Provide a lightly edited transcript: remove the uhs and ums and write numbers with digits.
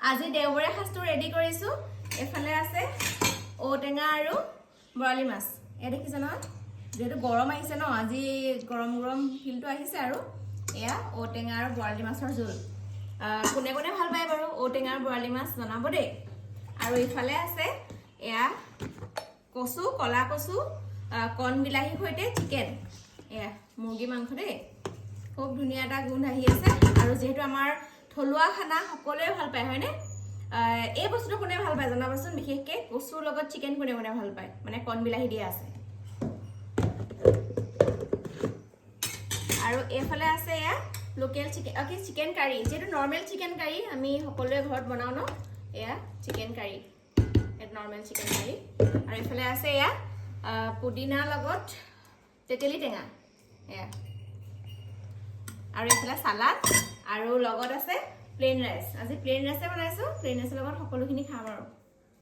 আজি দেওবৰীয়া সাজটো ৰেডি কৰিছো এফালে আছে ঔটেঙা আৰু বৰালি মাছ এ দেখিছ ন যেটো গৰম আহিছে ন আজি গৰম গৰম ফিলটো আহিছে আৰু এয়া ঔটেঙা আৰু বৰালি মাছৰ জোল কোনে কোনে ভাল পায় বাৰু ঔটেঙা আৰু বৰালি মাছ জনাব দেই আৰু ইফালে আছে এয়া কচু কলা কচু কণ বিলাহীৰ সৈতে চিকেন এয়া মুৰ্গী মাংস দেই খুব ধুনীয়া এটা গুণ আহি আছে আৰু যেহেতু আমাৰ থলুৱা খানা সকলোৱে ভাল পায় হয়নে এই বস্তুটো কোনে ভাল পায় জনাবচোন বিশেষকৈ কচুৰ লগত চিকেন কোনে কোনে ভাল পায় মানে কণ বিলাহী দিয়া আছে আৰু এফালে আছে এয়া লোকেল চিকেন কি চিকেন কাৰী যেটো নৰ্মেল চিকেন কাৰী আমি সকলোৱে ঘৰত বনাও ন এয়া চিকেন কাৰী এটা নৰ্মেল চিকেন কাৰী আৰু এফালে আছে এয়া পুদিনা লগত তেতেলী টেঙা এয়া আৰু এফালে সালাড আৰু লগত আছে প্লেন ৰাইস আজি প্লেন ৰাইসে বনাইছো প্লেন ৰাইসৰ লগত সকলোখিনি খাম আৰু